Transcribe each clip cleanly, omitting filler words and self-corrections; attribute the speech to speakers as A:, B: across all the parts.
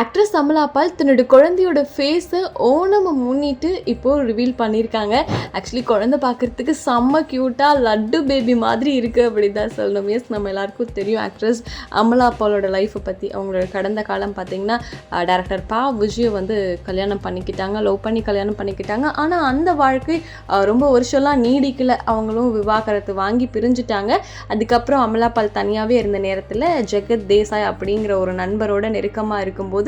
A: Actress Amala பால் தன்னோட குழந்தையோட ஃபேஸை ஓணமை முன்னிட்டு இப்போது ரிவீல் பண்ணியிருக்காங்க. ஆக்சுவலி குழந்தை பார்க்குறதுக்கு செம்ம க்யூட்டாக லட்டு பேபி மாதிரி இருக்குது அப்படி தான் சொல்லணும். எஸ், நம்ம எல்லாருக்கும் தெரியும் ஆக்ட்ரஸ் அமலா பாலோட லைஃப்பை பற்றி. அவங்களோட கடந்த காலம் பார்த்திங்கன்னா டேரக்டர் விஜயை வந்து கல்யாணம் பண்ணிக்கிட்டாங்க, லவ் பண்ணி கல்யாணம் பண்ணிக்கிட்டாங்க. ஆனால் அந்த வாழ்க்கை ரொம்ப வருஷம்லாம் நீடிக்கலை. அவங்களும் விவாகரத்து வாங்கி பிரிஞ்சுட்டாங்க. அதுக்கப்புறம் அமலா பால் தனியாகவே இருந்த நேரத்தில் ஜெகத் தேசாய் அப்படிங்கிற ஒரு நண்பரோட நெருக்கமாக இருக்கும்போது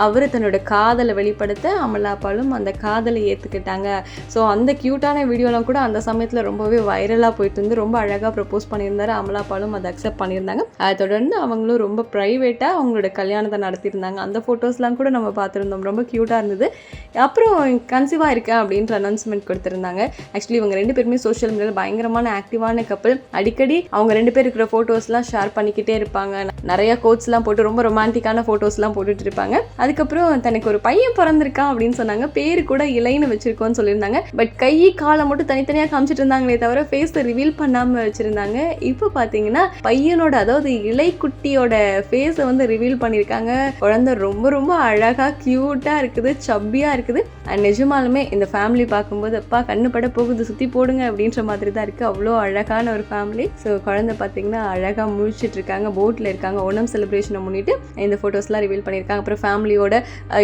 A: அவர் தன்னோட காதலை வெளிப்படுத்த அமலா பாலும் அந்த காதலை ஏற்றுக்கிட்டாங்க. ஸோ அந்த க்யூட்டான வீடியோலாம் கூட அந்த சமயத்தில் ரொம்பவே வைரலாக போயிட்டு இருந்து ரொம்ப அழகாக ப்ரப்போஸ் பண்ணியிருந்தாரு. அமலா பாலும் அதை அக்செப்ட் பண்ணியிருந்தாங்க. அதை தொடர்ந்து அவங்களும் ரொம்ப ப்ரைவேட்டாக அவங்களோட கல்யாணத்தை நடத்தியிருந்தாங்க. அந்த ஃபோட்டோஸ்லாம் கூட நம்ம பார்த்துருந்தோம், ரொம்ப க்யூட்டாக இருந்தது. அப்புறம் கன்சீவாக இருக்கேன் அப்படின்ற அனௌன்ஸ்மெண்ட் கொடுத்துருந்தாங்க. ஆக்சுவலி இவங்க ரெண்டு பேருமே சோஷியல் மீடியாவில் பயங்கரமான ஆக்டிவான கப்பல். அடிக்கடி அவங்க ரெண்டு பேர் இருக்கிற ஃபோட்டோஸ்லாம் ஷேர் பண்ணிக்கிட்டே இருப்பாங்க. நிறைய கோட்ஸ்லாம் போட்டு ரொம்ப ரொமான்டிக்கான ஃபோட்டோஸ்லாம் போட்டுட்டு இருப்பாங்க. அதுக்கப்புறம் தனக்கு ஒரு பையன் பிறந்திருக்கான் அப்படின்னு சொன்னாங்க. பேரு கூட இலைன்னு வச்சிருக்கோன்னு சொல்லியிருந்தாங்க. பட் கை காலை மட்டும் தனித்தனியாக காமிச்சிட்டு இருந்தாங்களே தவிர ஃபேஸை ரிவீல் பண்ணாமல் வச்சிருந்தாங்க. இப்போ பார்த்தீங்கன்னா பையனோட, அதாவது இலைக்குட்டியோட ஃபேஸை வந்து ரிவீல் பண்ணியிருக்காங்க. குழந்தை ரொம்ப ரொம்ப அழகாக க்யூட்டாக இருக்குது, சப்பியாக இருக்குது. அண்ட் நிஜமாலுமே இந்த ஃபேமிலி பார்க்கும்போது அப்பா கண்ணு பட போகுது, சுற்றி போடுங்க அப்படின்ற மாதிரி தான் இருக்குது. அவ்வளோ அழகான ஒரு ஃபேமிலி. ஸோ குழந்தை பார்த்தீங்கன்னா அழகாக முழிச்சிட்டு இருக்காங்க, போட்டில் இருக்காங்க. ஓணம் செலிப்ரேஷனை முன்னிட்டு இந்த ஃபோட்டோஸ்லாம் ரிவீல் பண்ணியிருக்காங்க. அப்புறம் ஃபேமிலியோட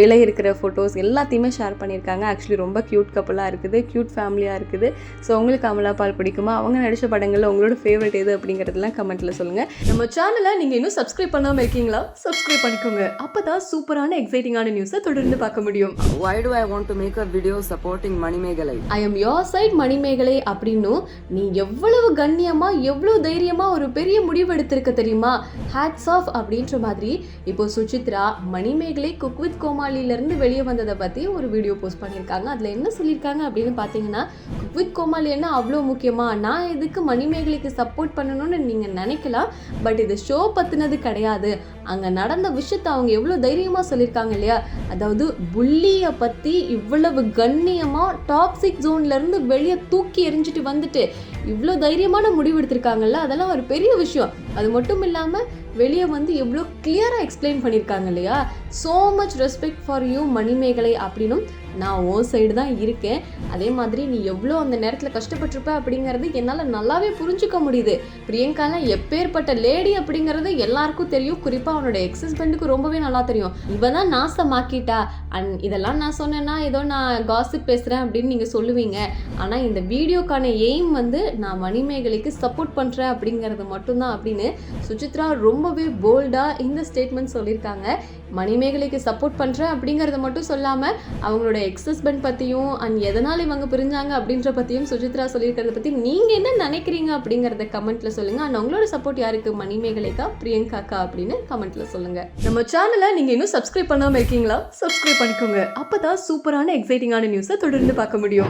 A: இலை இருக்கிற ஃபோட்டோஸ் எல்லாத்தையுமே ஷேர் பண்ணியிருக்காங்க. ஆக்சுவலி ரொம்ப க்யூட் கப்பலாக இருக்குது, க்யூட் ஃபேமிலியாக இருக்குது. ஸோ உங்களுக்கு அமலா பால் பிடிக்குமா? அவங்க நடித்த படங்களில் உங்களோட ஃபேவரட் எது அப்படிங்கிறதுலாம் கமெண்ட்டில் சொல்லுங்கள். நம்ம சேனலை நீங்கள் இன்னும் சப்ஸ்கிரைப் பண்ணாமல் இருக்கீங்களா? சப்ஸ்கிரைப் பண்ணிக்கோங்க. அப்போ தான் சூப்பரான எக்ஸைட்டிங்கான நியூஸை தொடர்ந்து பார்க்க முடியும்.
B: Why do I want to make a video supporting Manimegalai?
A: I am your side Manimegalai அப்படின்னும் நீ எவ்வளவு கண்ணியமா எவ்வளவு தைரியமா ஒரு பெரிய முடிவு எடுத்திருக்க தெரியுமா, ஹேட்ஸ் ஆஃப் அப்படின்ற மாதிரி இப்போ சுசித்ரா மணிமேகலை குக் வித் கோமாளியிலேருந்து வெளியே வந்ததை பற்றி ஒரு வீடியோ போஸ்ட் பண்ணியிருக்காங்க. அதில் என்ன சொல்லியிருக்காங்க அப்படின்னு பார்த்தீங்கன்னா, குக் வித் கோமாளி என்ன அவ்வளோ முக்கியமா, நான் எதுக்கு மணிமேகலைக்கு சப்போர்ட் பண்ணணும்னு நீங்கள் நினைக்கலாம், பட் இது ஷோ பற்றினது கிடையாது. அங்கே நடந்த விஷயத்தை அவங்க எவ்வளோ தைரியமாக சொல்லியிருக்காங்க இல்லையா. அதாவது புள்ளியை பற்றி இவ்வளவு கண்ணியமாக டாக்ஸிக் ஜோன்லேருந்து வெளியே தூக்கி எறிஞ்சிட்டு வந்துட்டு இவ்வளோ தைரியமான முடிவு எடுத்திருக்காங்கல்ல, அதெல்லாம் ஒரு பெரிய விஷயம். அது மட்டும் இல்லாமல் வெளியே வந்து எவ்வளோ கிளியராக எக்ஸ்பிளைன் பண்ணியிருக்காங்க இல்லையா. So much respect for you Manimegalai அப்படின்னும் நான் ஓ சைடு தான் இருக்கேன். அதே மாதிரி நீ எவ்வளோ அந்த நேரத்தில் கஷ்டப்பட்டிருப்ப அப்படிங்கிறது என்னால் நல்லாவே புரிஞ்சுக்க முடியுது. பிரியங்காலாம் எப்பேற்பட்ட லேடி அப்படிங்கிறது எல்லாருக்கும் தெரியும், குறிப்பாக அவனோட எக்ஸ் ஹஸ்பண்டுக்கு ரொம்பவே நல்லா தெரியும். இவன் தான் நாசமாக்கிட்டா. அண்ட் இதெல்லாம் நான் சொன்னேன்னா ஏதோ நான் காசிப் பேசுகிறேன் அப்படின்னு நீங்கள் சொல்லுவீங்க. ஆனால் இந்த வீடியோக்கான எய்ம் வந்து நான் மணிமேகலைக்கு சப்போர்ட் பண்ணுறேன் அப்படிங்கிறது மட்டும்தான் அப்படின்னு சுசித்ரா ரொம்பவே போல்டாக இந்த ஸ்டேட்மெண்ட் சொல்லியிருக்காங்க. மணிமேகலைக்கு சப்போர்ட் பண்ணுறேன் அப்படிங்கிறத மட்டும் சொல்லாமல் அவங்களோட எக்ஸ் ஹஸ்பண்ட் பற்றியும் அண்ட் எதனால் இவங்க பிரிஞ்சாங்க அப்படின்ற பற்றியும் சுசித்ரா சொல்லியிருக்கிறத பற்றி நீங்கள் என்ன நினைக்கிறீங்க அப்படிங்கிறத கமெண்ட்டில் சொல்லுங்கள். அண்ட் உங்களோட சப்போர்ட் யாருக்கு, மணிமேகலைக்கா பிரியங்காக்கா அப்படின்னு கமெண்ட்டில் சொல்லுங்கள். நம்ம சேனலை நீங்கள் இன்னும் சப்ஸ்கிரைப் பண்ணாமல் இருக்கீங்களா? சப்ஸ்கிரைப் பண்ணிக்கோங்க. அப்போ தான் சூப்பரான எக்ஸைட்டிங்கான நியூஸை தொடர்ந்து பார்க்க முடியும்.